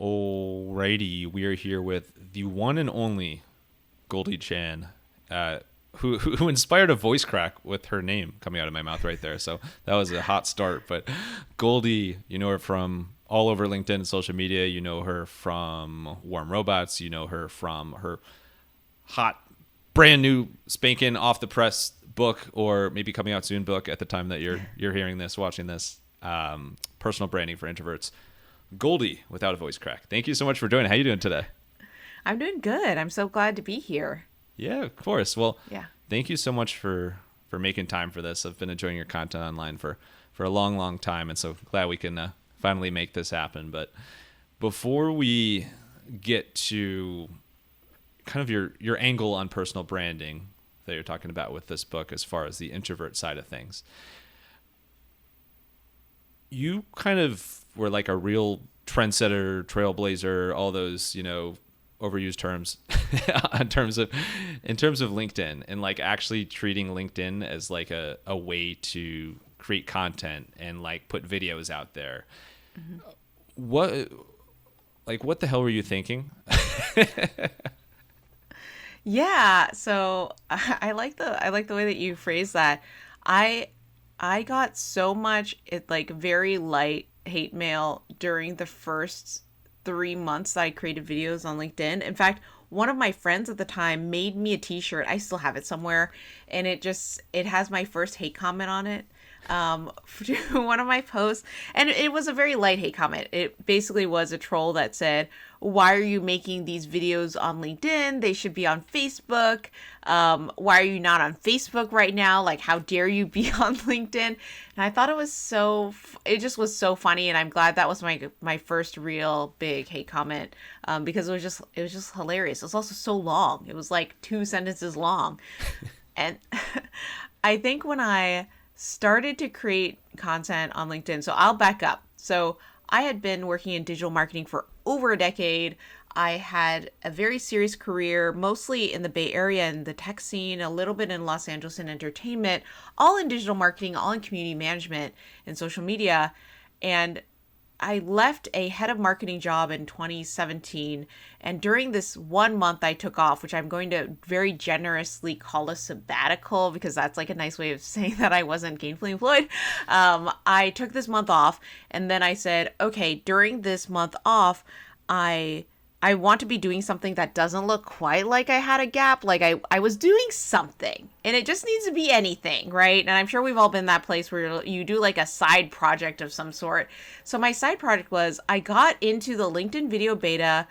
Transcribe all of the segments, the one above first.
Alrighty, we are here with the one and only Goldie Chan, who inspired a voice crack with her name coming out of my mouth right there. So that was a hot start. But Goldie, you know her from all over LinkedIn and social media. You know her from Warm Robots. You know her from her hot, brand new, spanking off the press book, or maybe coming out soon book at the time that you're hearing this, watching this. Personal branding for introverts. Goldie, without a voice crack. Thank you so much for doing it. How you doing today? I'm doing good. I'm so glad to be here. Yeah, of course. Well, Yeah. thank you so much for making time for this. I've been enjoying your content online for a long time, and so glad we can finally make this happen. But before we get to kind of your angle on personal branding that you're talking about with this book, as far as the introvert side of things, you kind of were like a real trendsetter, trailblazer, all those, overused terms in terms of LinkedIn, and like actually treating LinkedIn as like a way to create content and like put videos out there. Mm-hmm. What the hell were you thinking? Yeah. So I like the way that you phrase that. I I got so much very light hate mail during the first 3 months that I created videos on LinkedIn. In fact, one of my friends at the time made me a t-shirt. I still have it somewhere, and it has my first hate comment on it. To one of my posts, and it was a very light hate comment. It basically was a troll that said, "Why are you making these videos on LinkedIn? They should be on Facebook. Why are you not on Facebook right now? Like, how dare you be on LinkedIn?" And I thought it just was so funny, and I'm glad that was my first real big hate comment, because it was just hilarious. It was also so long. It was like 2 sentences long, and I think when I started to create content on LinkedIn. So I'll back up. So I had been working in digital marketing for over a decade. I had a very serious career, mostly in the Bay Area and the tech scene, a little bit in Los Angeles in entertainment, all in digital marketing, all in community management and social media. And I left a head of marketing job in 2017. And during this 1 month I took off, which I'm going to very generously call a sabbatical because that's like a nice way of saying that I wasn't gainfully employed. I took this month off, and then I said, okay, during this month off, I want to be doing something that doesn't look quite like I had a gap. Like I was doing something, and it just needs to be anything, right? And I'm sure we've all been that place where you do like a side project of some sort. So my side project was I got into the LinkedIn video beta,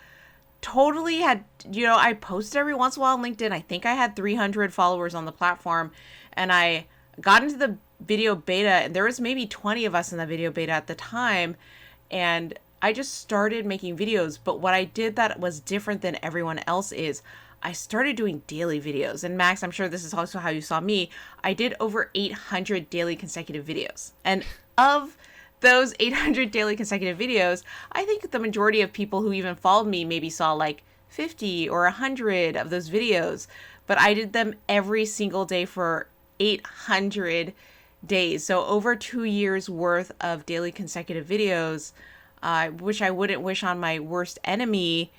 totally had, I posted every once in a while on LinkedIn. I think I had 300 followers on the platform, and I got into the video beta, and there was maybe 20 of us in the video beta at the time. And I just started making videos, but what I did that was different than everyone else is I started doing daily videos. And Max, I'm sure this is also how you saw me. I did over 800 daily consecutive videos. And of those 800 daily consecutive videos, I think the majority of people who even followed me maybe saw like 50 or 100 of those videos. But I did them every single day for 800 days. So over 2 years worth of daily consecutive videos, which I wouldn't wish on my worst enemy.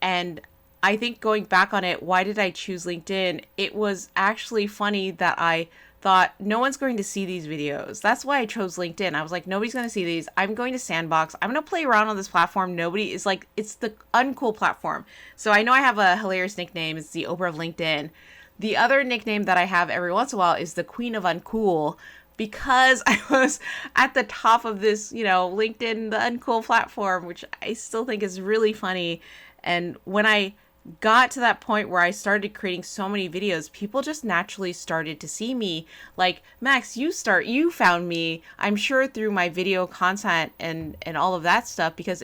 And I think going back on it, why did I choose LinkedIn? It was actually funny that I thought no one's going to see these videos. That's why I chose LinkedIn. I was like, nobody's going to see these. I'm going to sandbox. I'm going to play around on this platform. Nobody is like, it's the uncool platform. So I know I have a hilarious nickname. It's the Oprah of LinkedIn. The other nickname that I have every once in a while is the Queen of Uncool, because I was at the top of this, LinkedIn, the uncool platform, which I still think is really funny. And when I got to that point where I started creating so many videos, people just naturally started to see me. Like, Max, you found me, I'm sure, through my video content and all of that stuff, because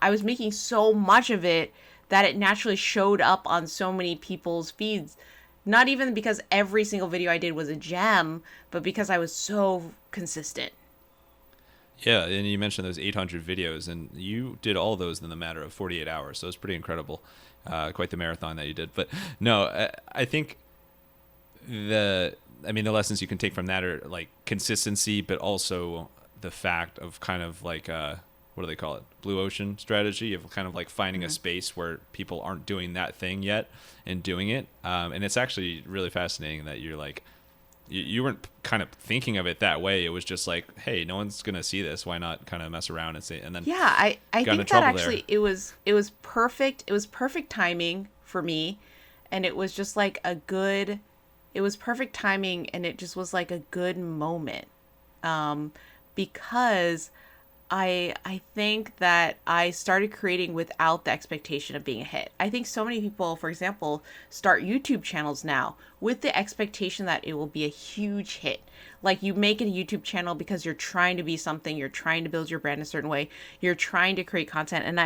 I was making so much of it that it naturally showed up on so many people's feeds. Not even because every single video I did was a gem, but because I was so consistent. Yeah, and you mentioned those 800 videos, and you did all those in the matter of 48 hours, so it's pretty incredible. Quite the marathon that you did. But no, I think the lessons you can take from that are like consistency, but also the fact of kind of like what do they call it? Blue ocean strategy of kind of like finding a space where people aren't doing that thing yet and doing it. And it's actually really fascinating that you're like, you weren't kind of thinking of it that way. It was just like, hey, no one's going to see this. Why not kind of mess around and see? And then Yeah, I think that actually it was perfect. It was perfect timing for me, and it was just like it was perfect timing, and it just was like a good moment, because I think that I started creating without the expectation of being a hit. I think so many people, for example, start YouTube channels now with the expectation that it will be a huge hit. Like, you make a YouTube channel because you're trying to be something, you're trying to build your brand a certain way, you're trying to create content. And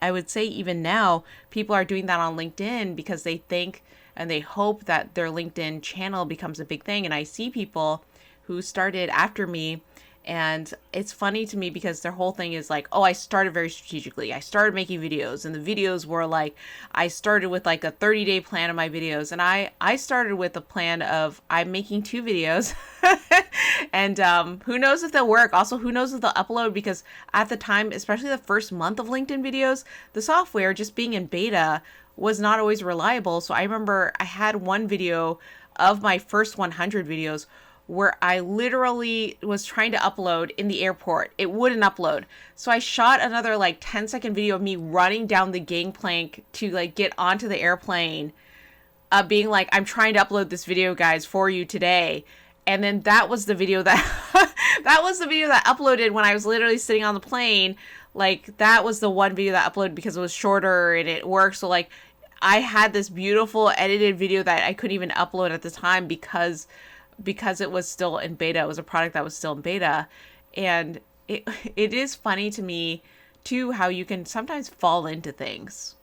I would say even now, people are doing that on LinkedIn because they think and they hope that their LinkedIn channel becomes a big thing. And I see people who started after me, and it's funny to me because their whole thing is like, oh, I started very strategically. I started making videos, and the videos were like, I started with like a 30-day plan of my videos. And I started with a plan of, I'm making 2 videos and who knows if they'll work. Also, who knows if they'll upload, because at the time, especially the first month of LinkedIn videos, the software just being in beta was not always reliable. So I remember I had one video of my first 100 videos where I literally was trying to upload in the airport. It wouldn't upload. So I shot another like 10-second video of me running down the gangplank to like get onto the airplane, being like, I'm trying to upload this video, guys, for you today. And then that was the video that that was the video that uploaded when I was literally sitting on the plane. Like, that was the one video that uploaded because it was shorter and it worked. So like, I had this beautiful edited video that I couldn't even upload at the time because it was still in beta. It was a product that was still in beta. And it is funny to me too how you can sometimes fall into things.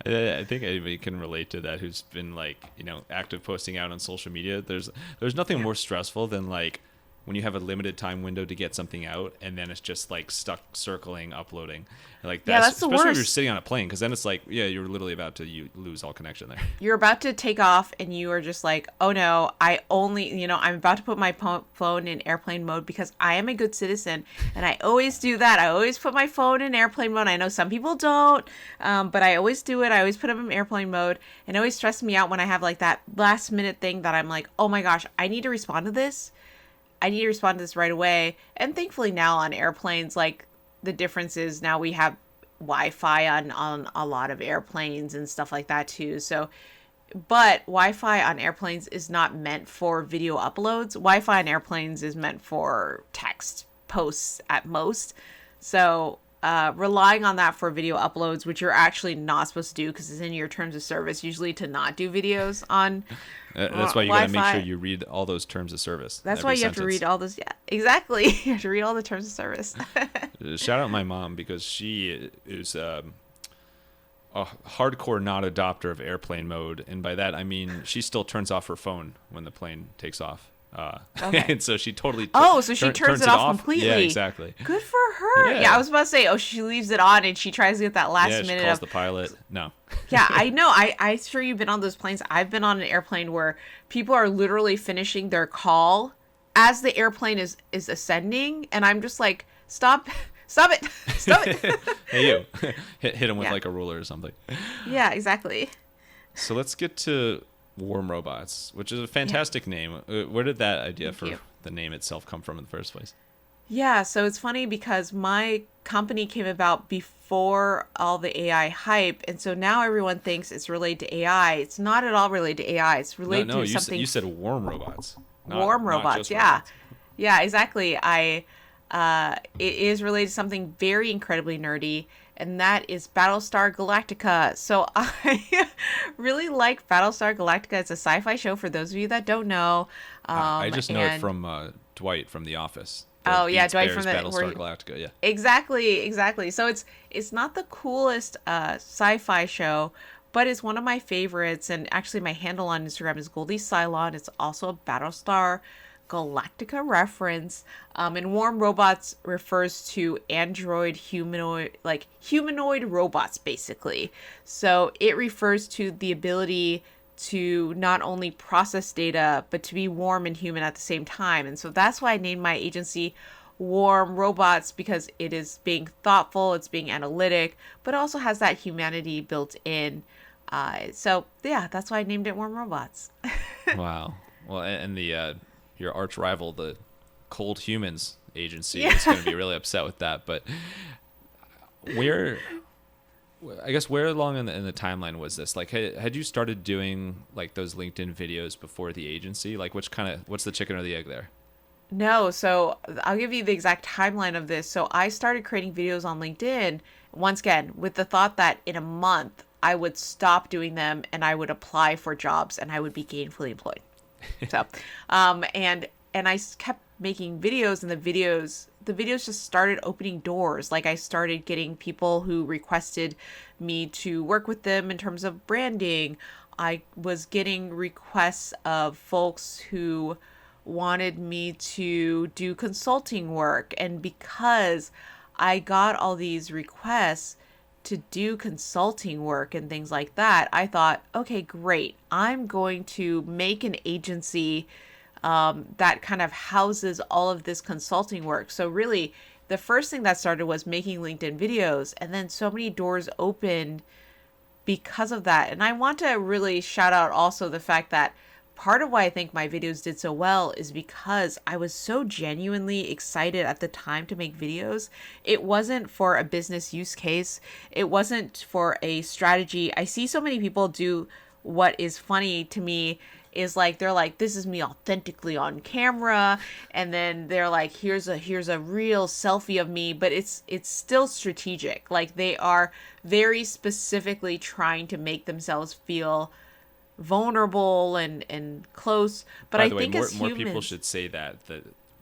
I think anybody can relate to that who's been like, active posting out on social media. There's nothing more stressful than like when you have a limited time window to get something out, and then it's just like stuck circling, uploading. Like that's the especially worst. when you're sitting on a plane, because then it's like, yeah, you're literally about to lose all connection there. You're about to take off, and you are just like, oh no, I'm about to put my phone in airplane mode because I am a good citizen, and I always do that. I always put my phone in airplane mode. I know some people don't, but I always do it. I always put them in airplane mode, and it always stresses me out when I have like that last minute thing that I'm like, oh my gosh, I need to respond to this. I need to respond to this right away. And thankfully now on airplanes, like, the difference is now we have Wi-Fi on a lot of airplanes and stuff like that too. So, but Wi-Fi on airplanes is not meant for video uploads. Wi-Fi on airplanes is meant for text posts at most. So relying on that for video uploads, which you're actually not supposed to do because it's in your terms of service usually to not do videos on that's why you got to make sure you read all those terms of service. That's why you have to read all those. Yeah, exactly. You have to read all the terms of service. Shout out my mom, because she is a hardcore not adopter of airplane mode. And by that, I mean she still turns off her phone when the plane takes off. Okay. And so she totally so she turns it off completely. Yeah, exactly. Good for her. Yeah, I was about to say, she leaves it on and she tries to get that last minute. She calls the pilot. No. Yeah, I know. I'm sure you've been on those planes. I've been on an airplane where people are literally finishing their call as the airplane is ascending, and I'm just like, stop it. Hey, you. hit him with like a ruler or something. Yeah, exactly. So let's get to Warm Robots, which is a fantastic name. Where did that idea for the name itself come from in the first place? Yeah, so it's funny because my company came about before all the AI hype, and so now everyone thinks it's related to AI. It's not at all related to AI. It's related to something. You said warm robots. Warm robots, yeah. Robots. Yeah, exactly. It is related to something very incredibly nerdy, and that is Battlestar Galactica. So I really like Battlestar Galactica. It's a sci-fi show for those of you that don't know. I just know it from Dwight from The Office. Dwight from the Battlestar Galactica. Yeah, exactly. So it's not the coolest sci-fi show, but it's one of my favorites. And actually, my handle on Instagram is Goldie Cylon. It's also a Battlestar Galactica reference. And Warm Robots refers to humanoid robots, basically. So it refers to the ability to not only process data, but to be warm and human at the same time. And so that's why I named my agency Warm Robots because it is being thoughtful, it's being analytic, but also has that humanity built in. So yeah, that's why I named it Warm Robots. Wow. Well, and the your arch rival, the Cold Humans agency, Yeah. is going to be really upset with that. But where, I guess, where along in the timeline was this? Like, had you started doing like those LinkedIn videos before the agency? Like, what's the chicken or the egg there? No, so I'll give you the exact timeline of this. So I started creating videos on LinkedIn once again with the thought that in a month I would stop doing them and I would apply for jobs and I would be gainfully employed. So, and kept making videos, and the videos just started opening doors. Like I started getting people who requested me to work with them in terms of branding. I was getting requests of folks who wanted me to do consulting work, and because I got all these requests to do consulting work and things like that, I thought, okay, great. I'm going to make an agency that kind of houses all of this consulting work. So really, the first thing that started was making LinkedIn videos, and then so many doors opened because of that. And I want to really shout out also the fact that part of why I think my videos did so well is because I was so genuinely excited at the time to make videos. It wasn't for a business use case. It wasn't for a strategy. I see so many people do what is funny to me is like they're like, this is me authentically on camera, and then they're like, here's a real selfie of me, but it's still strategic. Like they are very specifically trying to make themselves feel vulnerable and close. But By I the way, think as more humans, people should say that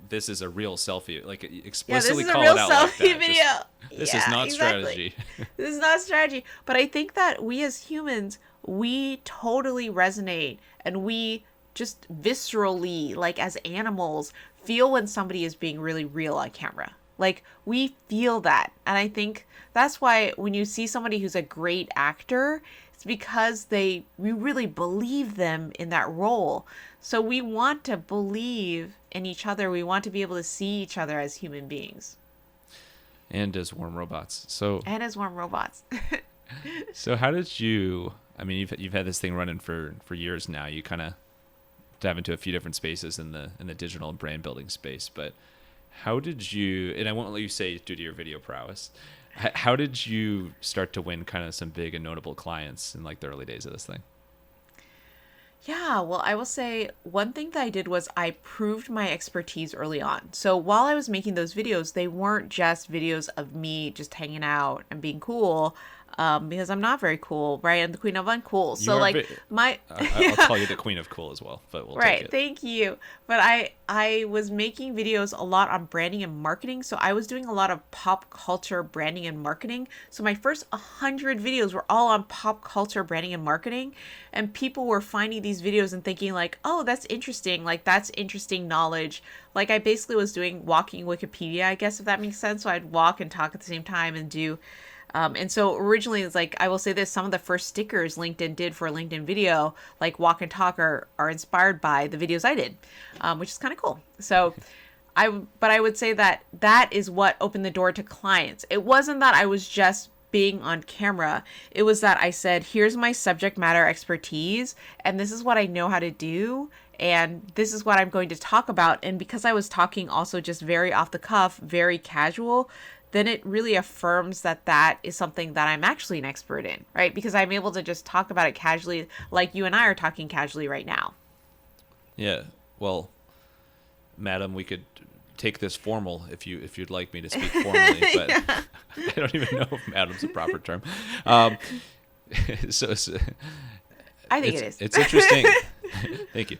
this is a real selfie. Like yeah, this explicitly is a call real it out like selfie that. video. This is Yeah, not exactly. strategy. This is not strategy. But I think that we as humans, we totally resonate, and we just viscerally, like as animals, feel when somebody is being really real on camera. Like we feel that. And I think that's why when you see somebody who's a great actor, it's because we really believe them in that role. So we want to believe in each other. We want to be able to see each other as human beings And as warm robots. So and as warm robots. so how did you? I mean, you've had this thing running for years now. You kind of dive into a few different spaces in the digital and brand building space, but how did you? And I won't let you say due to your video prowess. How did you start to win kind of some big and notable clients in like the early days of this thing? Yeah, well, I will say one thing that I did was I proved my expertise early on. So while I was making those videos, they weren't just videos of me just hanging out and being cool, because I'm not very cool, right? I'm the queen of uncool. You So are. like my I'll call you the queen of cool as well, but we'll take right, it. thank you. But I was making videos a lot on branding and marketing. So I was doing a lot of pop culture branding and marketing. So my first 100 videos were all on pop culture branding and marketing, and people were finding these videos and thinking like, "Oh, that's interesting. Like that's interesting knowledge." Like I basically was doing walking Wikipedia, I guess if that makes sense. So I'd walk and talk at the same time and do and so originally it's like, I will say this, some of the first stickers LinkedIn did for a LinkedIn video, like walk and talk are inspired by the videos I did, which is kind of cool. So but I would say that that is what opened the door to clients. It wasn't that I was just being on camera. It was that I said, here's my subject matter expertise, and this is what I know how to do. And this is what I'm going to talk about. And because I was talking also just very off the cuff, very casual, then it really affirms that that is something that I'm actually an expert in, right? Because I'm able to just talk about it casually, like you and I are talking casually right now. Yeah. Well, madam, we could take this formal if you'd like me to speak formally, but I don't even know if madam's a proper term. Um, so I think it is. it's interesting. Thank you.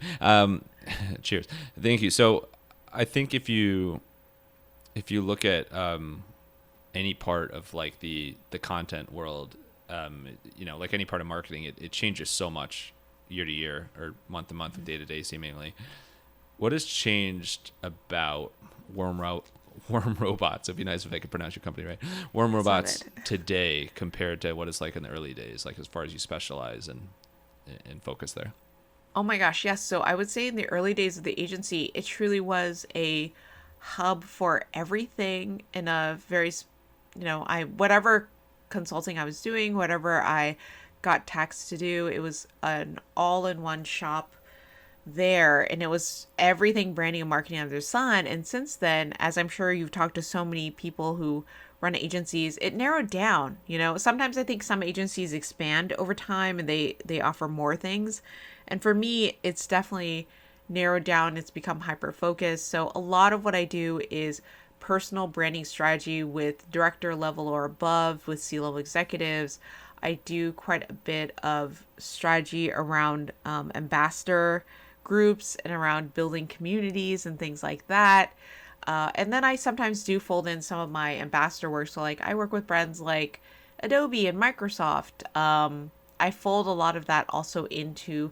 Cheers. Thank you. So I think if you look at any part of like the content world, like any part of marketing, it changes so much year to year or month to month, day to day, seemingly. What has changed about warm robots? It'd be nice if I could pronounce your company right. Warm robots today compared to what it's like in the early days, like as far as you specialize and focus there. Oh my gosh, yes. So I would say in the early days of the agency, it truly was a hub for everything in a very, I whatever consulting I was doing, whatever I got taxed to do, it was an all-in-one shop there, and it was everything branding and marketing under the sun. And since then, as I'm sure you've talked to so many people who run agencies, it narrowed down. Sometimes I think some agencies expand over time and they offer more things, and for me it's definitely narrowed down. It's become hyper focused. So a lot of what I do is personal branding strategy with director level or above, with C-level executives. I do quite a bit of strategy around ambassador groups and around building communities and things like that. And then I sometimes do fold in some of my ambassador work. So like I work with brands like Adobe and Microsoft. I fold a lot of that also into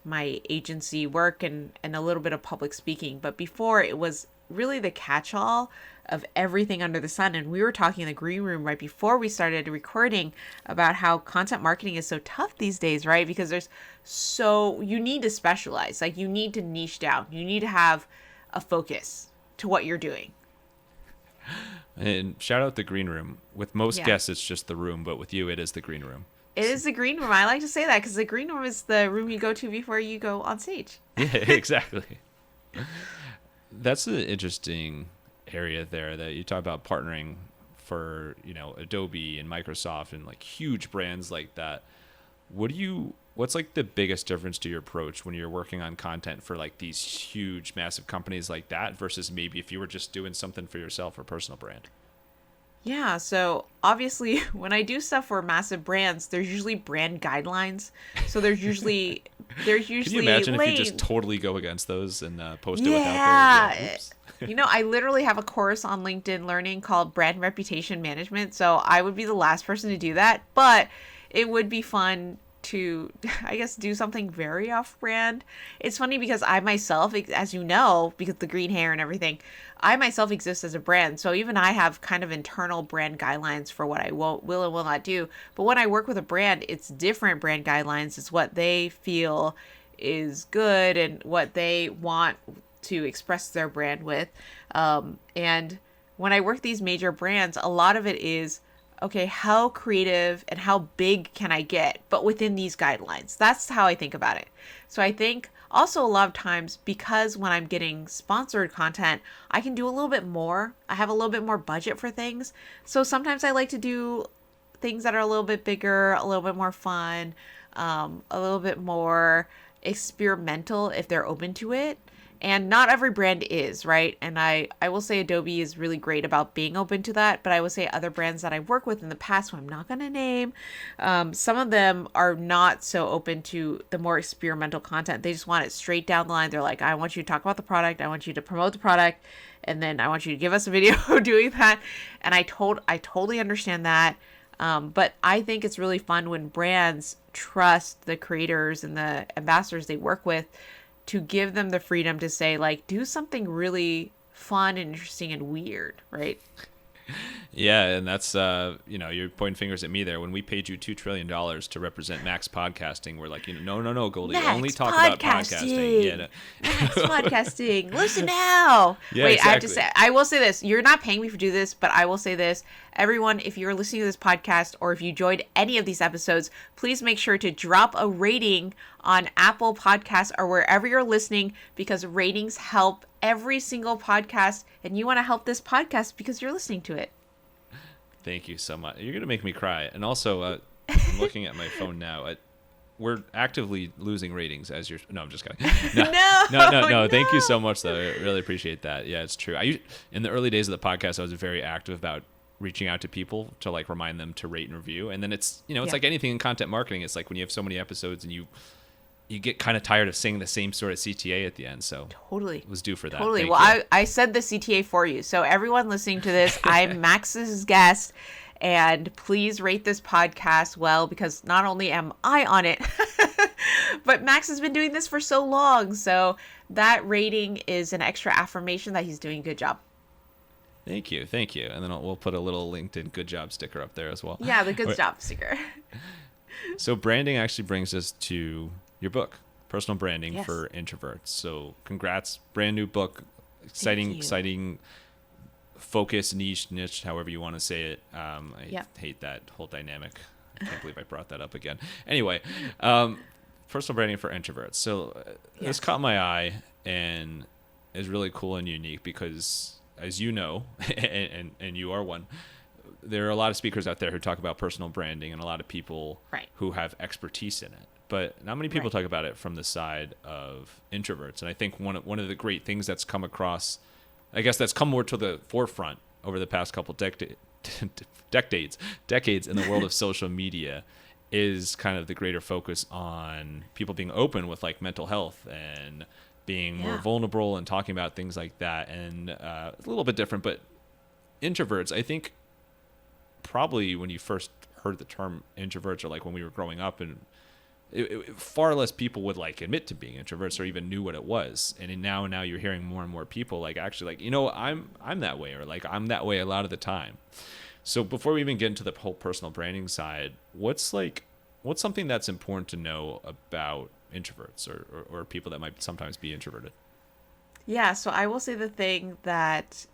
my agency work and a little bit of public speaking. But before, it was really the catch-all of everything under the sun. And we were talking in the green room right before we started recording about how content marketing is so tough these days, right? Because you need to specialize, like you need to niche down. You need to have a focus to what you're doing. And shout out the green room. With most guests, it's just the room, but with you, it is the green room. It is the green room. I like to say that because the green room is the room you go to before you go on stage. Yeah, exactly. That's an interesting area there that you talk about, partnering for, Adobe and Microsoft and like huge brands like that. What's like the biggest difference to your approach when you're working on content for like these huge, massive companies like that versus maybe if you were just doing something for yourself or personal brand? Yeah, so obviously when I do stuff for massive brands, there's usually brand guidelines. So there's usually Can you imagine if you just totally go against those and post it without Yeah. oops. I literally have a course on LinkedIn Learning called Brand Reputation Management. So I would be the last person to do that, but it would be fun to, I guess, do something very off-brand. It's funny because I myself, as you know, because the green hair and everything, I myself exist as a brand. So even I have kind of internal brand guidelines for what I will and will not do. But when I work with a brand, it's different brand guidelines. It's what they feel is good and what they want to express their brand with. And when I work these major brands, a lot of it is, okay, how creative and how big can I get, but within these guidelines? That's how I think about it. So I think also a lot of times, because when I'm getting sponsored content, I can do a little bit more. I have a little bit more budget for things. So sometimes I like to do things that are a little bit bigger, a little bit more fun, a little bit more experimental if they're open to it. And not every brand is, right? And I will say Adobe is really great about being open to that. But I will say other brands that I've worked with in the past, who I'm not going to name, some of them are not so open to the more experimental content. They just want it straight down the line. They're like, I want you to talk about the product. I want you to promote the product. And then I want you to give us a video doing that. And I totally understand that. But I think it's really fun when brands trust the creators and the ambassadors they work with to give them the freedom to say, like, do something really fun and interesting and weird, right? Yeah, and that's you're pointing fingers at me there. When we paid you $2 trillion to represent Max Podcasting, we're like, no, Goldie, Max only talk about podcasting. Yeah, no. Max Podcasting. Listen now. Yeah, Wait, exactly. I will say this. You're not paying me for do this, but I will say this. Everyone, if you're listening to this podcast or if you enjoyed any of these episodes, please make sure to drop a rating on Apple Podcasts or wherever you're listening, because ratings help every single podcast, and you want to help this podcast because you're listening to it. Thank you so much. You're going to make me cry. And also, I'm looking at my phone now. We're actively losing ratings as you're... No, I'm just kidding. No. Thank you so much, though. I really appreciate that. Yeah, it's true. In the early days of the podcast, I was very active about reaching out to people to like remind them to rate and review. And then it's like anything in content marketing. It's like when you have so many episodes and you get kind of tired of saying the same sort of CTA at the end. So totally, it was due for that. Totally. Thank Well, you. I said the CTA for you. So everyone listening to this, I'm Max's guest, and please rate this podcast well, because not only am I on it, but Max has been doing this for so long. So that rating is an extra affirmation that he's doing a good job. Thank you. And then we'll put a little LinkedIn good job sticker up there as well. Yeah, the good job sticker. So branding actually brings us to your book, Personal Branding Yes. for Introverts. So congrats, brand new book, Thank exciting, you. exciting focus, niche, however you want to say it. I Yep. hate that whole dynamic. I can't believe I brought that up again. Anyway, personal branding for introverts. So this Yes. caught my eye and is really cool and unique because, as you know, and you are one, there are a lot of speakers out there who talk about personal branding and a lot of people Right. who have expertise in it. But not many people Right. talk about it from the side of introverts. And I think one of the great things that's come across, I guess that's come more to the forefront over the past couple decades in the world of social media is kind of the greater focus on people being open with like mental health and being more Yeah. vulnerable and talking about things like that. And it's a little bit different, but introverts, I think probably when you first heard the term introverts, or like when we were growing up, and far less people would like admit to being introverts or even knew what it was. And now you're hearing more and more people like actually like, I'm that way, or like I'm that way a lot of the time. So before we even get into the whole personal branding side, what's something that's important to know about introverts or people that might sometimes be introverted? Yeah. So I will say the thing that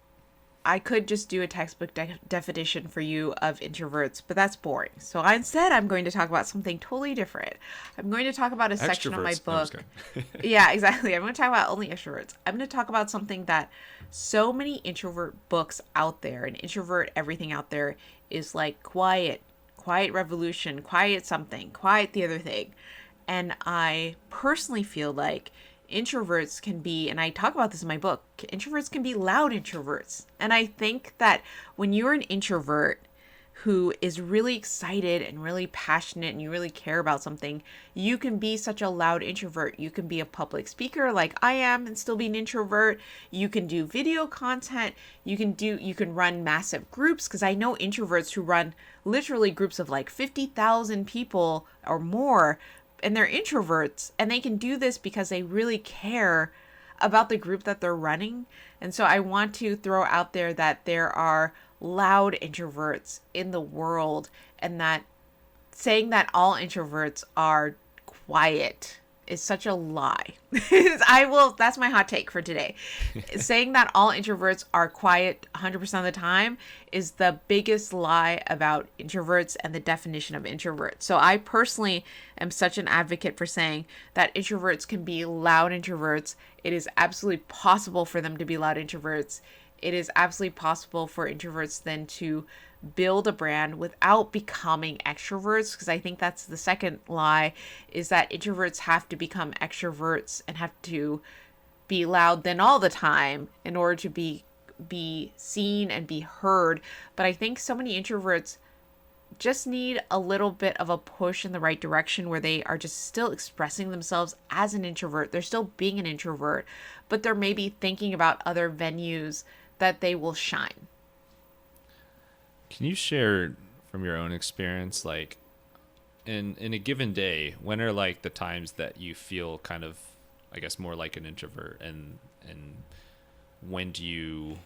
I could just do a textbook definition for you of introverts, but that's boring. So instead, I'm going to talk about something totally different. I'm going to talk about a section of my Extroverts. No, I'm just book. kidding. Yeah, exactly. I'm going to talk about only extroverts. I'm going to talk about something that so many introvert books out there and introvert everything out there is like quiet, quiet revolution, quiet something, quiet the other thing. And I personally feel like introverts can be, and I talk about this in my book, introverts can be loud introverts. And I think that when you're an introvert who is really excited and really passionate and you really care about something, you can be such a loud introvert. You can be a public speaker like I am and still be an introvert. You can do video content. You can run massive groups, because I know introverts who run literally groups of like 50,000 people or more, and they're introverts, and they can do this because they really care about the group that they're running. And so I want to throw out there that there are loud introverts in the world, and that saying that all introverts are quiet is such a lie. That's my hot take for today. Saying that all introverts are quiet 100% of the time is the biggest lie about introverts and the definition of introvert. So I personally am such an advocate for saying that introverts can be loud introverts. It is absolutely possible for them to be loud introverts. It is absolutely possible for introverts then to build a brand without becoming extroverts, because I think that's the second lie, is that introverts have to become extroverts and have to be loud then all the time in order to be seen and be heard. But I think so many introverts just need a little bit of a push in the right direction, where they are just still expressing themselves as an introvert. They're still being an introvert, but they're maybe thinking about other venues that they will shine. Can you share from your own experience, like in a given day, when are like the times that you feel kind of, I guess, more like an introvert, and when do you,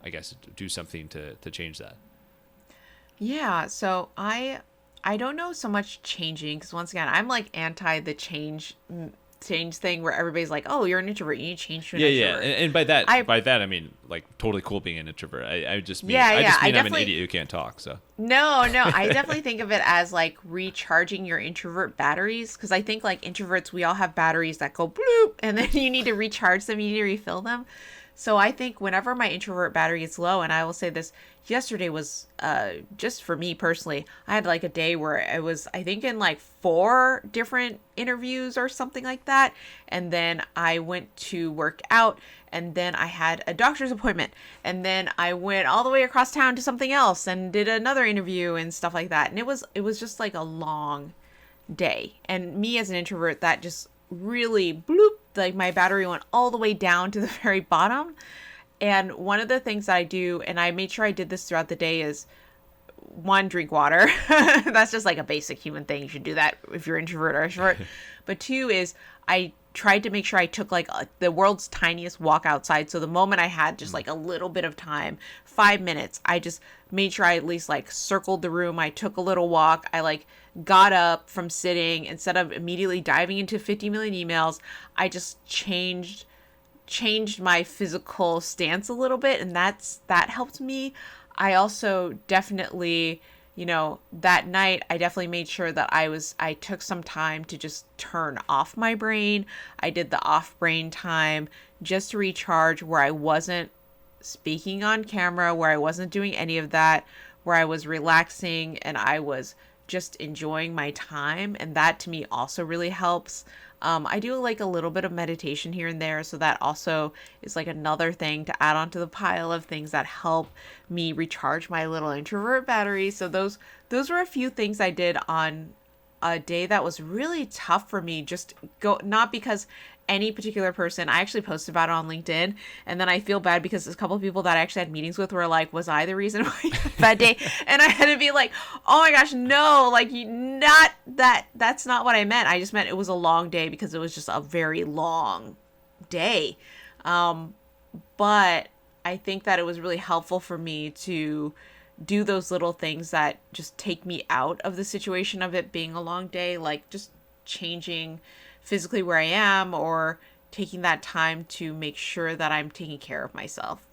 I guess, do something to change that? Yeah, so I don't know so much changing, because once again, I'm like anti the change thing where everybody's like, "Oh, you're an introvert. You need to change to an Yeah, extrovert." and by that I by that I mean like totally cool being an introvert. I just mean Yeah, I yeah, just I mean I'm an definitely idiot who can't talk. So no, I definitely think of it as like recharging your introvert batteries, because I think like introverts, we all have batteries that go bloop, and then you need to recharge them, you need to refill them. So I think whenever my introvert battery is low, and I will say this, yesterday was just for me personally, I had like a day where I was, I think, in like 4 different interviews or something like that. And then I went to work out, and then I had a doctor's appointment, and then I went all the way across town to something else and did another interview and stuff like that. And it was just like a long day. And me as an introvert, that just really bloop, like my battery went all the way down to the very bottom. And one of the things that I do, and I made sure I did this throughout the day, is one, drink water. That's just like a basic human thing. You should do that if you're introvert or extrovert. But two is I tried to make sure I took like the world's tiniest walk outside. So the moment I had just like a little bit of time, 5 minutes, I just made sure I at least like circled the room. I took a little walk. I like got up from sitting. Instead of immediately diving into 50 million emails, I just changed changed my physical stance a little bit, and that helped me. I also definitely, that night I definitely made sure that I took some time to just turn off my brain. I did the off brain time just to recharge, where I wasn't speaking on camera, where I wasn't doing any of that, where I was relaxing and I was just enjoying my time. And that to me also really helps. I do like a little bit of meditation here and there. So that also is like another thing to add onto the pile of things that help me recharge my little introvert battery. So those were a few things I did on a day that was really tough for me. Just go, not because any particular person. I actually posted about it on LinkedIn, and then I feel bad because there's a couple of people that I actually had meetings with were like, was I the reason why you had a bad day? And I had to be like, oh my gosh, no, like, not that, that's not what I meant. I just meant it was a long day because it was just a very long day. But I think that it was really helpful for me to do those little things that just take me out of the situation of it being a long day, like just changing physically where I am, or taking that time to make sure that I'm taking care of myself.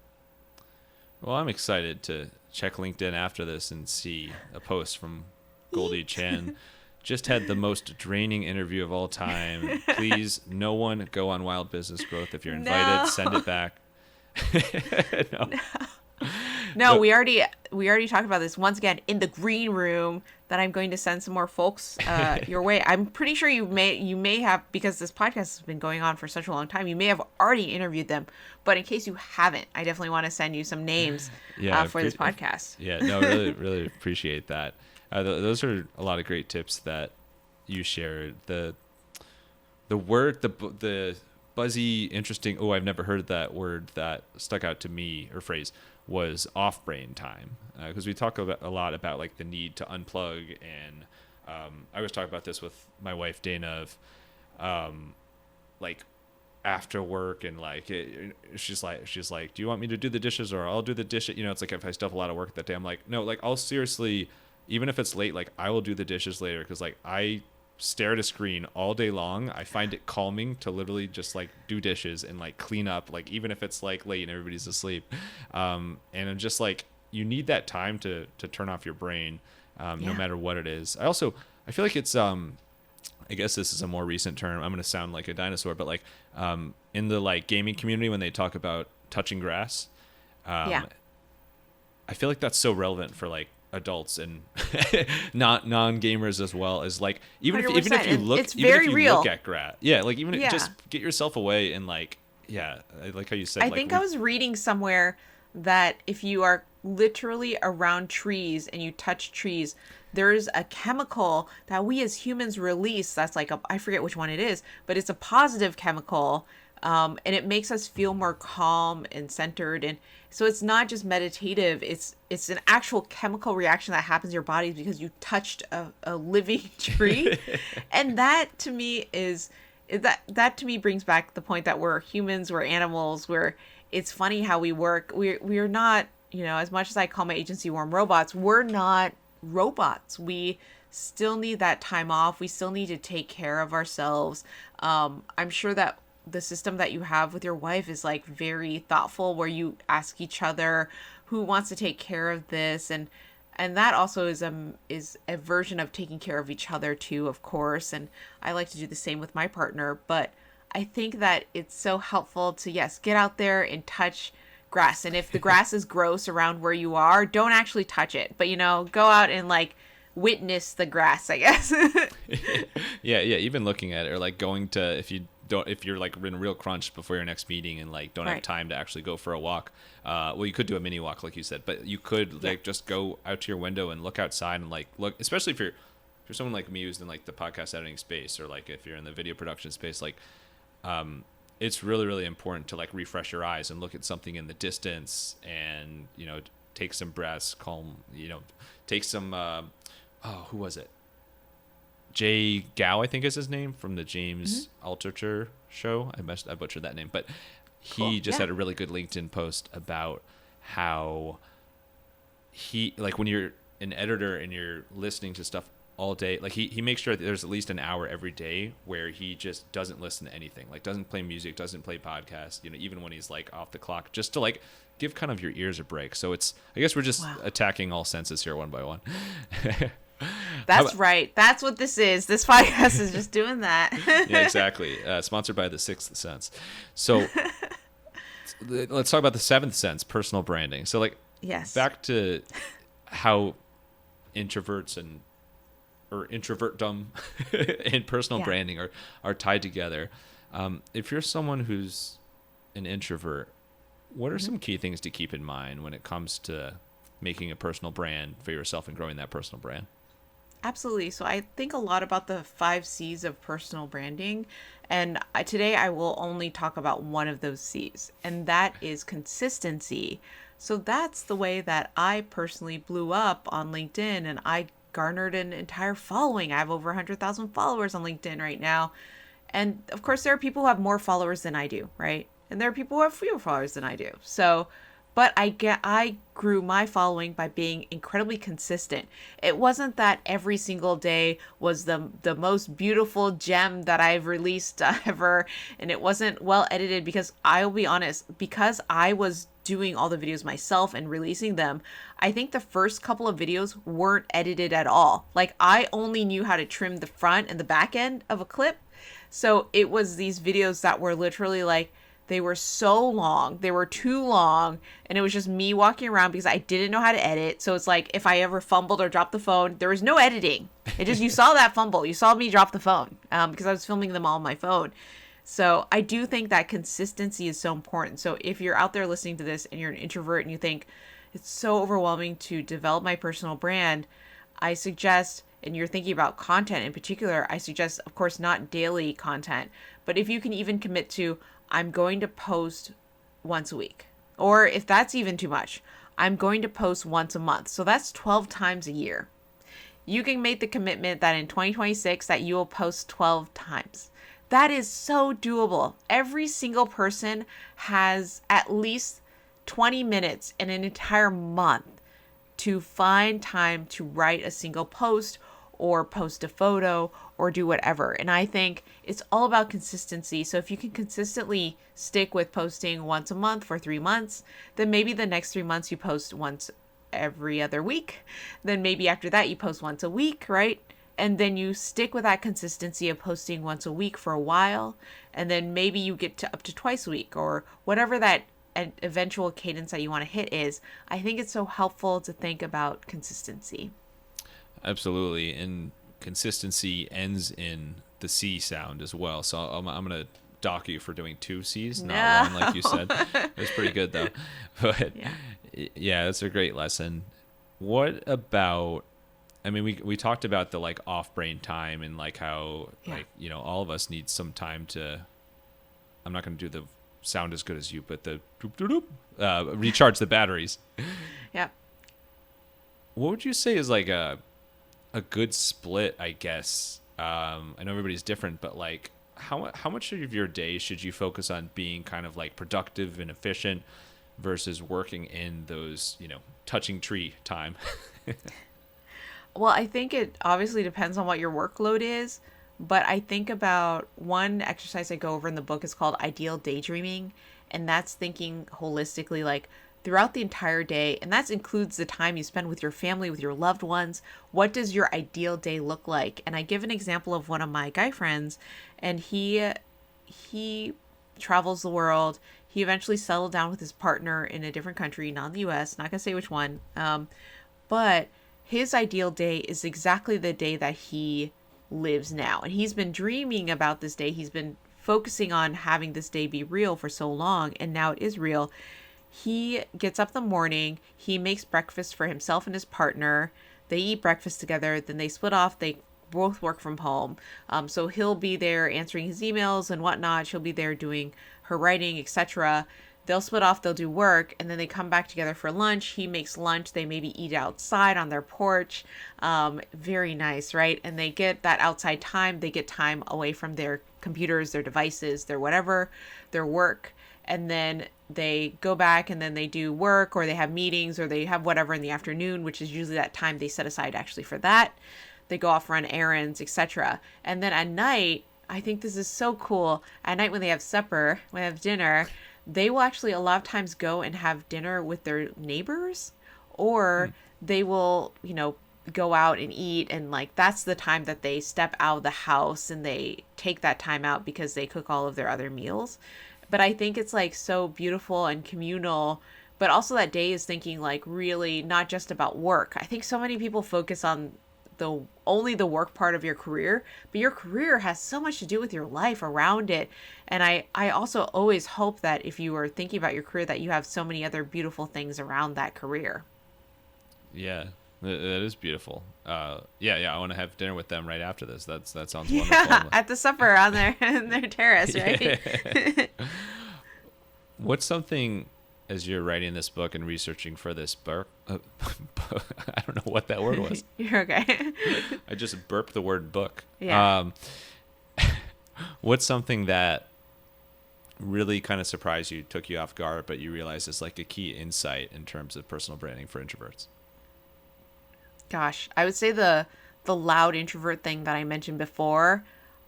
Well, I'm excited to check LinkedIn after this and see a post from Goldie Chan. Just had the most draining interview of all time. Please, no one go on Wild Business Growth. If you're invited, No. send it back. No. No, we already talked about this once again in the green room, that I'm going to send some more folks your way. I'm pretty sure you may have, because this podcast has been going on for such a long time, you may have already interviewed them. But in case you haven't, I definitely want to send you some names for this podcast. Yeah, no, really appreciate that. Those are a lot of great tips that you shared. The word, the buzzy, interesting, oh, I've never heard that word, that stuck out to me, or phrase, was off brain time, because we talk a lot about like the need to unplug, and I was talking about this with my wife Dana of like after work, and like she's like, do you want me to do the dishes, or I'll do the dishes? It's like if I still have a lot of work that day, I'm like, no, like I'll seriously, even if it's late, like I will do the dishes later, because like I stare at a screen all day long. I find it calming to literally just like do dishes and like clean up, like even if it's like late and everybody's asleep. And I'm just like, you need that time to turn off your brain, no matter what it is. I feel like it's I guess this is a more recent term. I'm gonna sound like a dinosaur, but like in the like gaming community, when they talk about touching grass, I feel like that's so relevant for like adults and not non-gamers as well, as like even if you look, it's very real. Look at grass, like even just get yourself away, and like I like how you said, I think I was reading somewhere that if you are literally around trees and you touch trees, there's a chemical that we as humans release that's like I forget which one it is, but it's a positive chemical, and it makes us feel more calm and centered. And so it's not just meditative, it's an actual chemical reaction that happens in your body because you touched a living tree. And that to me that to me brings back the point that we're humans, we're animals, it's funny how we work. We're not, as much as I call my agency warm robots, we're not robots. We still need that time off. We still need to take care of ourselves. I'm sure that the system that you have with your wife is like very thoughtful, where you ask each other who wants to take care of this, and that also is a version of taking care of each other too, of course. And I like to do the same with my partner, but I think that it's so helpful to get out there and touch grass. And if the grass is gross around where you are, don't actually touch it, but go out and like witness the grass, I guess. yeah, even looking at it, or like going to, if you're like in a real crunch before your next meeting and like don't have time to actually go for a walk, well, you could do a mini walk like you said, but you could like just go out to your window and look outside and like look, especially if you're someone like me who's in like the podcast editing space, or like if you're in the video production space, like it's really, really important to like refresh your eyes and look at something in the distance, and take some breaths, calm, take some who was it? Jay Gao, I think is his name, from the James Altucher show. I butchered that name, but he just had a really good LinkedIn post about how he, like when you're an editor and you're listening to stuff all day. Like he makes sure that there's at least an hour every day where he just doesn't listen to anything, like doesn't play music, doesn't play podcasts, even when he's like off the clock, just to like give kind of your ears a break. So I guess we're just Wow. attacking all senses here one by one. That's right. That's what this is. This podcast is just doing that. Yeah, exactly. Sponsored by the Sixth Sense. So let's talk about the seventh sense, personal branding. So like Yes. back to how introverts or introvertdom and personal Yeah. branding are tied together. If you're someone who's an introvert, what are some key things to keep in mind when it comes to making a personal brand for yourself and growing that personal brand? Absolutely. So I think a lot about the 5 C's of personal branding. And today I will only talk about one of those C's, and that is consistency. So that's the way that I personally blew up on LinkedIn, and I garnered an entire following. I have over 100,000 followers on LinkedIn right now. And of course, there are people who have more followers than I do, right? And there are people who have fewer followers than I do. So, but I grew my following by being incredibly consistent. It wasn't that every single day was the most beautiful gem that I've released ever, and it wasn't well edited, because I will be honest, because I was doing all the videos myself and releasing them, I think the first couple of videos weren't edited at all. Like, I only knew how to trim the front and the back end of a clip. So it was these videos that were literally like, they were so long, they were too long, and it was just me walking around because I didn't know how to edit. So it's like, if I ever fumbled or dropped the phone, there was no editing. It just, you saw that fumble, you saw me drop the phone, because I was filming them all on my phone. So I do think that consistency is so important. So if you're out there listening to this and you're an introvert and you think it's so overwhelming to develop my personal brand, I suggest, and you're thinking about content in particular, I suggest, of course, not daily content, but if you can even commit to, I'm going to post once a week, or if that's even too much, I'm going to post once a month. So that's 12 times a year. You can make the commitment that in 2026 that you will post 12 times. That is so doable. Every single person has at least 20 minutes in an entire month to find time to write a single post or post a photo or do whatever. And I think it's all about consistency. So if you can consistently stick with posting once a month for 3 months, then maybe the next 3 months you post once every other week. Then maybe after that you post once a week, right? And then you stick with that consistency of posting once a week for a while. And then maybe you get to up to twice a week, or whatever that eventual cadence that you want to hit is. I think it's so helpful to think about consistency. Absolutely. And consistency ends in the C sound as well. So I'm going to dock you for doing 2 C's, not one, like you said. It was pretty good, though. But yeah, that's a great lesson. What about, I mean, we talked about the like off brain time and like how, like, all of us need some time to, I'm not going to do the sound as good as you, but the recharge the batteries. Yeah. What would you say is like a good split, I guess? I know everybody's different, but like how much of your day should you focus on being kind of like productive and efficient versus working in those, touching tree time? Well, I think it obviously depends on what your workload is, but I think about one exercise I go over in the book is called ideal daydreaming, and that's thinking holistically, like throughout the entire day, and that includes the time you spend with your family, with your loved ones. What does your ideal day look like? And I give an example of one of my guy friends, and he travels the world. He eventually settled down with his partner in a different country, not in the US, not gonna say which one, but his ideal day is exactly the day that he lives now. And he's been dreaming about this day. He's been focusing on having this day be real for so long, and now it is real. He gets up in the morning, he makes breakfast for himself and his partner. They eat breakfast together, then they split off. They both work from home. So he'll be there answering his emails and whatnot. She'll be there doing her writing, etc. They'll split off, they'll do work, and then they come back together for lunch. He makes lunch. They maybe eat outside on their porch. Very nice, right? And they get that outside time. They get time away from their computers, their devices, their whatever, their work. And then they go back and then they do work, or they have meetings, or they have whatever in the afternoon, which is usually that time they set aside actually for that. they go off run errands, etc. And then at night, I think this is so cool. At night when they have supper, when they have dinner, they will actually a lot of times go and have dinner with their neighbors, or they will, go out and eat, and like that's the time that they step out of the house and they take that time out because they cook all of their other meals. But I think it's like so beautiful and communal, but also that day is thinking like really not just about work. I think so many people focus on only the work part of your career, but your career has so much to do with your life around it. And I also always hope that if you are thinking about your career, that you have so many other beautiful things around that career. Yeah, that is beautiful. Yeah. I want to have dinner with them right after this. That sounds wonderful. Yeah, at the supper on their terrace, right? Yeah. What's something, as you're writing this book and researching for this book, I don't know what that word was. You're okay. I just burped the word book. Yeah. What's something that really kind of surprised you, took you off guard, but you realize is like a key insight in terms of personal branding for introverts? Gosh, I would say the loud introvert thing that I mentioned before.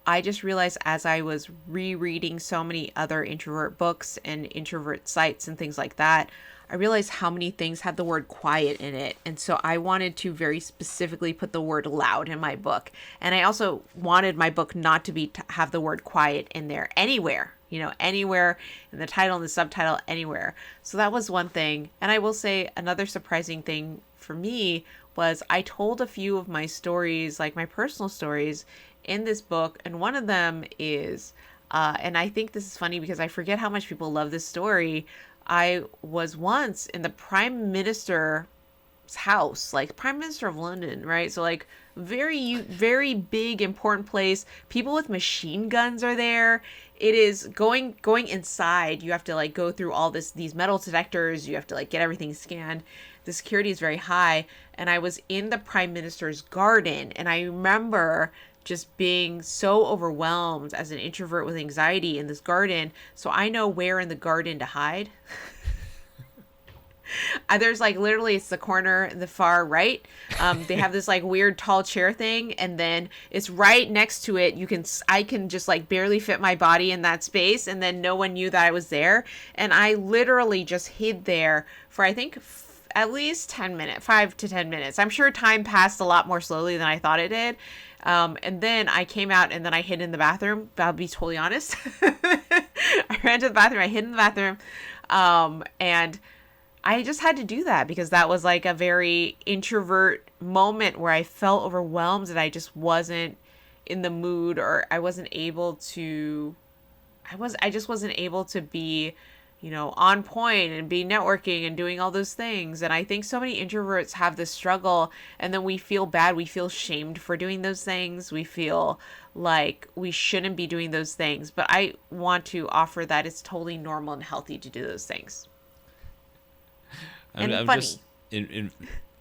I just realized as I was rereading so many other introvert books and introvert sites and things like that, I realized how many things had the word quiet in it. And so I wanted to very specifically put the word loud in my book. And I also wanted my book not to have the word quiet in there anywhere, anywhere in the title and the subtitle, anywhere. So that was one thing. And I will say another surprising thing for me was I told a few of my stories, like my personal stories, in this book, and one of them is, and I think this is funny because I forget how much people love this story. I was once in the Prime Minister's house, like Prime Minister of London, right? So like very, very big, important place. People with machine guns are there. It is going inside. You have to like go through all these metal detectors. You have to like get everything scanned. The security is very high. And I was in the Prime Minister's garden, and I remember just being so overwhelmed as an introvert with anxiety in this garden. So I know where in the garden to hide. There's like literally it's the corner in the far right. They have this like weird tall chair thing, and then it's right next to it. I can just like barely fit my body in that space, and then no one knew that I was there. And I literally just hid there for I think at least 10 minutes, 5 to 10 minutes. I'm sure time passed a lot more slowly than I thought it did. And then I came out and then I hid in the bathroom. I'll be totally honest. I ran to the bathroom. I hid in the bathroom. And I just had to do that because that was like a very introvert moment where I felt overwhelmed and I just wasn't in the mood, or I wasn't able to, I just wasn't able to be, on point and be networking and doing all those things. And I think so many introverts have this struggle, and then we feel bad. We feel shamed for doing those things. We feel like we shouldn't be doing those things. But I want to offer that it's totally normal and healthy to do those things. I'm funny.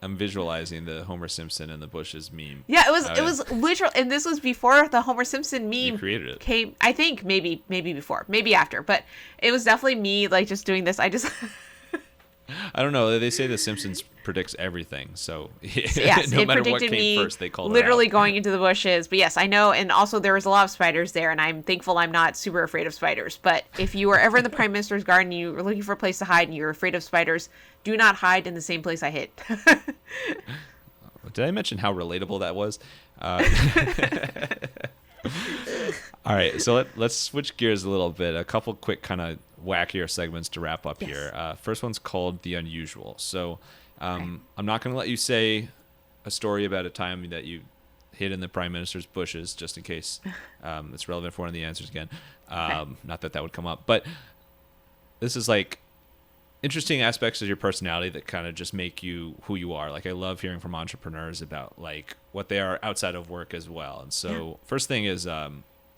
I'm visualizing the Homer Simpson and the bushes meme. Yeah, it was literal, and this was before the Homer Simpson meme you created it. Came. I think maybe before, maybe after, but it was definitely me like just doing this. I don't know. They say The Simpsons predicts everything, so yes, no it matter predicted what came me first, they called literally it out. going into the bushes. But yes, I know, and also there was a lot of spiders there, and I'm thankful I'm not super afraid of spiders. But if you were ever in the Prime Minister's garden, you were looking for a place to hide, and you're afraid of spiders, do not hide in the same place I hid. Did I mention how relatable that was? All right, so let's switch gears a little bit. A couple quick kind of wackier segments to wrap up here. First one's called The Unusual. So I'm not going to let you say a story about a time that you hid in the Prime Minister's bushes, just in case it's relevant for one of the answers again. Not that would come up. But this is like interesting aspects of your personality that kind of just make you who you are. Like I love hearing from entrepreneurs about like what they are outside of work as well. And so first thing is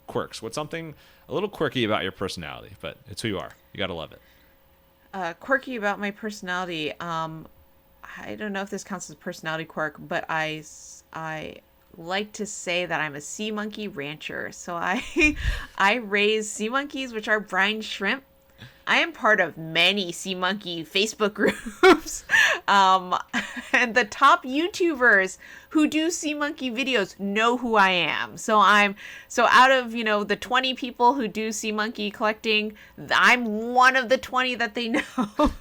quirks. What's something a little quirky about your personality, but it's who you are. You got to love it. Quirky about my personality. I don't know if this counts as a personality quirk, but I like to say that I'm a sea monkey rancher. So I raise sea monkeys, which are brine shrimp. I am part of many sea monkey Facebook groups. and the top YouTubers who do sea monkey videos know who I am. So out of, the 20 people who do sea monkey collecting, I'm one of the 20 that they know.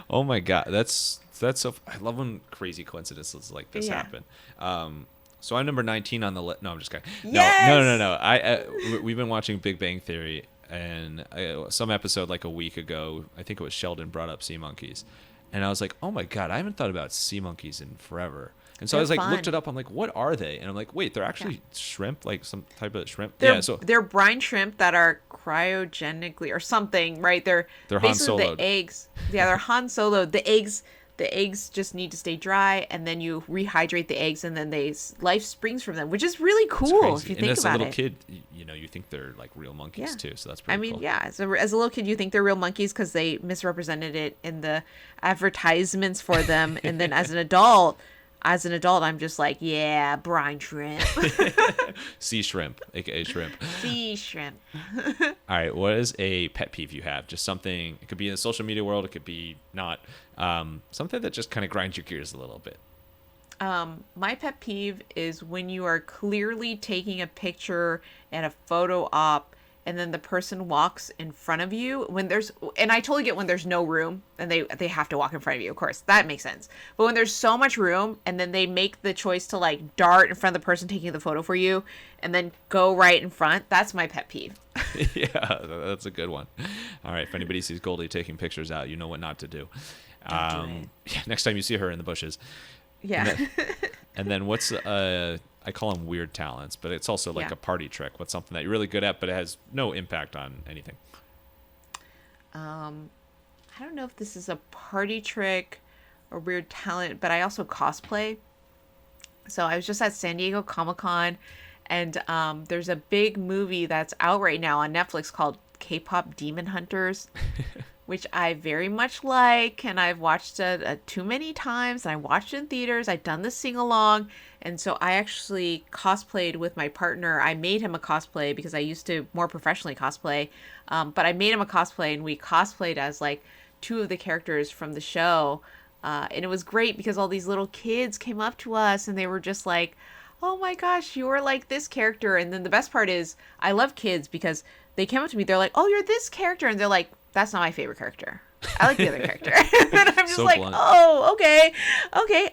Oh my God. That's so, I love when crazy coincidences like this Yeah. happen. So I'm number 19 on the list. No, I'm just kidding. Yes! No. We've been watching Big Bang Theory, and some episode like a week ago, I think it was Sheldon brought up sea monkeys, and I was like, oh my God, I haven't thought about sea monkeys in forever. And so I They're was like, fun. looked it up. I'm like, what are they? And I'm like, wait, they're actually shrimp, like some type of shrimp. They're, Yeah, so they're brine shrimp that are cryogenically or something, right? They're they're Han basically Solo'd. the eggs. Yeah, they're Han Solo. The eggs just need to stay dry, and then you rehydrate the eggs, and then life springs from them, which is really It's cool crazy. if you And think as a about little it. kid, you think they're like real monkeys Yeah. too. So that's I pretty mean, cool. yeah, as a little kid, you think they're real monkeys because they misrepresented it in the advertisements for them, and then as an adult, I'm just like, yeah, brine shrimp, Sea shrimp, aka shrimp. sea shrimp. All right, what is a pet peeve you have? Just something. It could be in the social media world. It could be not. Something that just kind of grinds your gears a little bit. My pet peeve is when you are clearly taking a picture at a photo op, and then the person walks in front of you and I totally get when there's no room and they have to walk in front of you. Of course, that makes sense. But when there's so much room and then they make the choice to like dart in front of the person taking the photo for you and then go right in front, that's my pet peeve. Yeah, that's a good one. All right, if anybody sees Goldie taking pictures out, you know what not to do. Don't do it. Yeah, next time you see her in the bushes. Yeah. And then what's I call them weird talents, but it's also like Yeah. a party trick. What's something that you're really good at, but it has no impact on anything? I don't know if this is a party trick or weird talent, but I also cosplay. So I was just at San Diego Comic-Con, and there's a big movie that's out right now on Netflix called K-pop Demon Hunters, which I very much like, and I've watched it too many times, and I watched it in theaters. I've done the sing-along, and so I actually cosplayed with my partner. I made him a cosplay because I used to more professionally cosplay, but I made him a cosplay, and we cosplayed as like two of the characters from the show, and it was great because all these little kids came up to us, and they were just like, oh my gosh, you're like this character. And then the best part is I love kids because they came up to me, they're like, oh, you're this character, and they're like, that's not my favorite character. I like the other character. And I'm just So like, blunt. oh, okay.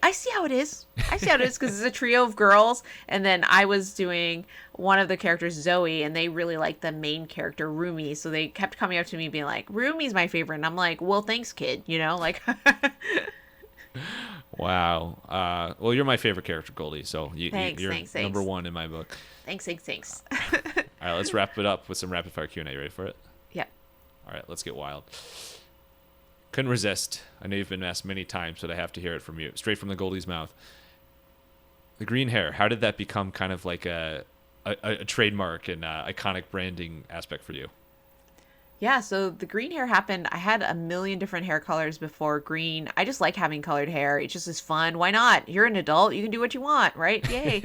I see how it is. Because it's a trio of girls. And then I was doing one of the characters, Zoe, and they really liked the main character, Rumi. So they kept coming up to me being like, Rumi's my favorite. And I'm like, well, thanks, kid. Like. Wow. Well, you're my favorite character, Goldie. So you're Thanks. number one in my book. Thanks. All right, let's wrap it up with some rapid fire Q&A. You ready for it? Yep. All right, let's get wild. Couldn't resist. I know you've been asked many times, but I have to hear it from you, straight from the Goldie's mouth. The green hair. How did that become kind of like a trademark and iconic branding aspect for you? Yeah, so the green hair happened. I had a million different hair colors before green. I just like having colored hair. It just is fun. Why not? You're an adult. You can do what you want, right? Yay.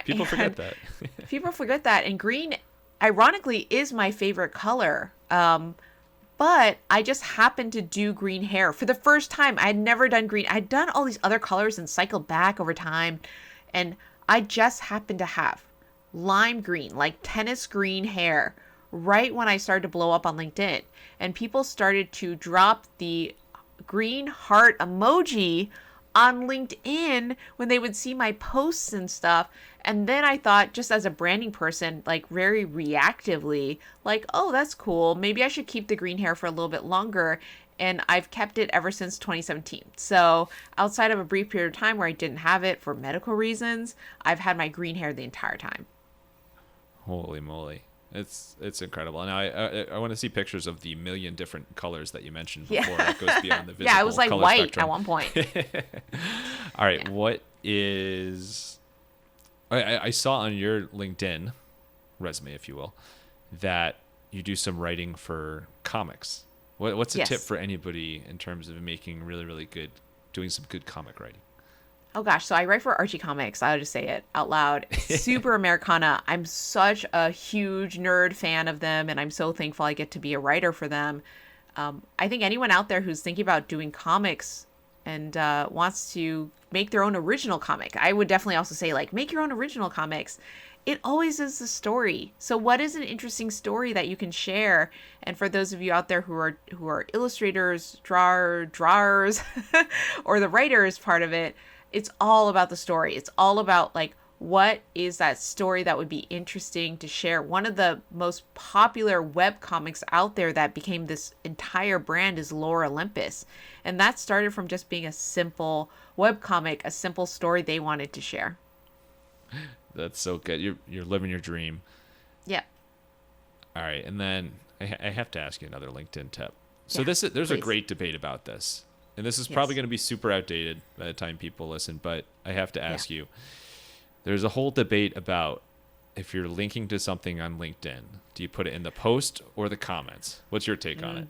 People forget that. People forget that. And green, ironically, is my favorite color. But I just happened to do green hair for the first time. I had never done green. I'd done all these other colors and cycled back over time. And I just happened to have lime green, like tennis green hair, right when I started to blow up on LinkedIn. And people started to drop the green heart emoji on LinkedIn when they would see my posts and stuff. And then I thought, just as a branding person, like very reactively, like, oh, that's cool. Maybe I should keep the green hair for a little bit longer. And I've kept it ever since 2017. So outside of a brief period of time where I didn't have it for medical reasons, I've had my green hair the entire time. Holy moly. It's incredible. Now I want to see pictures of the million different colors that you mentioned before. That goes beyond the visible Yeah, it was like color white spectrum. at one point. All right, Yeah. what is... I saw on your LinkedIn resume, if you will, that you do some writing for comics. What's a Yes. tip for anybody in terms of making really, really good, doing some good comic writing? Oh gosh, so I write for Archie Comics. I'll just say it out loud. Super Americana. I'm such a huge nerd fan of them, and I'm so thankful I get to be a writer for them. I think anyone out there who's thinking about doing comics and wants to make their own original comic. I would definitely also say, like, make your own original comics. It always is the story. So what is an interesting story that you can share? And for those of you out there who are illustrators, drawers, or the writers part of it, it's all about the story. It's all about, like, what is that story that would be interesting to share? One of the most popular web comics out there that became this entire brand is Lore Olympus. And that started from just being a simple web comic, a simple story they wanted to share. That's so good. You're living your dream. Yeah. All right, and then I have to ask you another LinkedIn tip. So Yeah, there's please. a great debate about this, and this is probably going to be super outdated by the time people listen. But I have to ask you. There's a whole debate about if you're linking to something on LinkedIn, do you put it in the post or the comments? What's your take on it?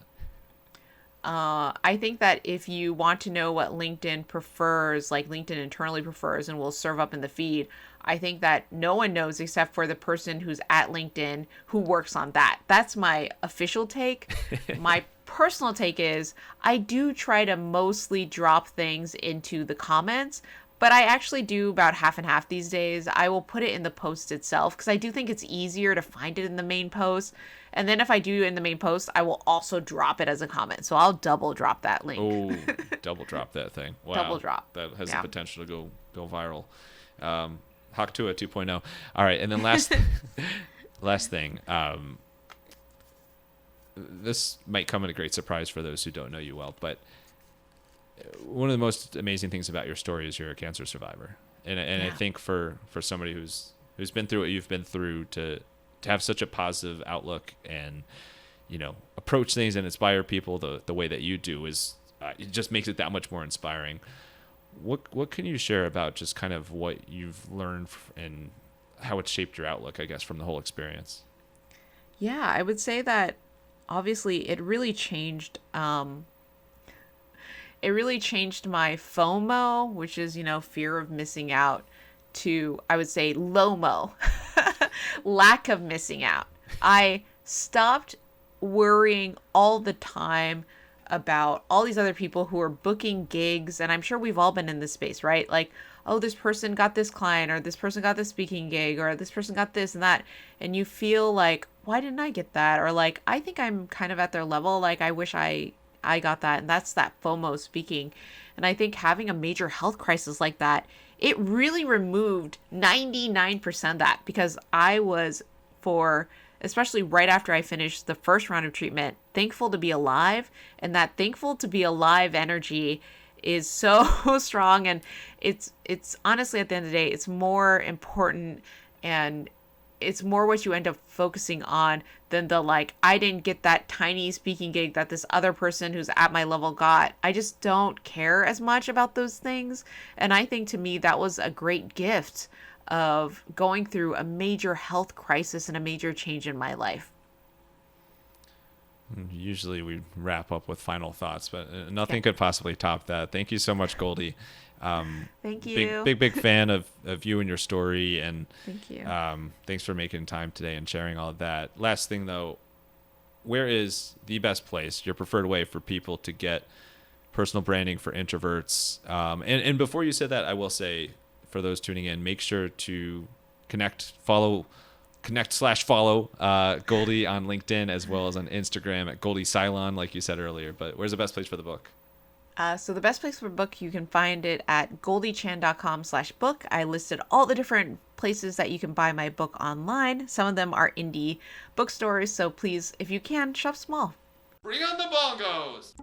I think that if you want to know what LinkedIn prefers, like LinkedIn internally prefers and will serve up in the feed, I think that no one knows except for the person who's at LinkedIn who works on that. That's my official take. My personal take is I do try to mostly drop things into the comments, but I actually do about half and half these days. I will put it in the post itself because I do think it's easier to find it in the main post. And then if I do in the main post, I will also drop it as a comment. So I'll double drop that link. Oh, double drop that thing. Wow. Double drop. That has the potential to go viral. Hawk Tua 2.0. All right, and then last thing. This might come at a great surprise for those who don't know you well, but one of the most amazing things about your story is you're a cancer survivor, and I think for somebody who's been through what you've been through to have such a positive outlook and approach things and inspire people the way that you do is it just makes it that much more inspiring. What can you share about just kind of what you've learned and how it's shaped your outlook, I guess, from the whole experience? Yeah, I would say that obviously it really changed. It really changed my FOMO, which is, fear of missing out, to, I would say, LOMO, lack of missing out. I stopped worrying all the time about all these other people who are booking gigs. And I'm sure we've all been in this space, right? Like, oh, this person got this client, or this person got this speaking gig, or this person got this and that. And you feel like, why didn't I get that? Or like, I think I'm kind of at their level. Like, I wish I got that. And that's that FOMO speaking. And I think having a major health crisis like that, it really removed 99% of that, because I was, especially right after I finished the first round of treatment, thankful to be alive. And that thankful to be alive energy is so strong. And it's honestly, at the end of the day, it's more important, and it's more what you end up focusing on than the, like, I didn't get that tiny speaking gig that this other person who's at my level got. I just don't care as much about those things. And I think to me that was a great gift of going through a major health crisis and a major change in my life. Usually we wrap up with final thoughts, but nothing could possibly top that. Thank you so much, Goldie. Thank you. Big fan of you and your story, and thank you. Thanks for making time today and sharing all of that. Last thing though, where is the best place, your preferred way for people to get personal branding for introverts? And before you said that, I will say, for those tuning in, make sure to connect/follow Goldie on LinkedIn, as well as on Instagram at Goldie Cylon, like you said earlier. But where's the best place for the book? So the best place for a book, you can find it at goldiechan.com/book. I listed all the different places that you can buy my book online. Some of them are indie bookstores, so please, if you can, shop small. Bring on the bongos!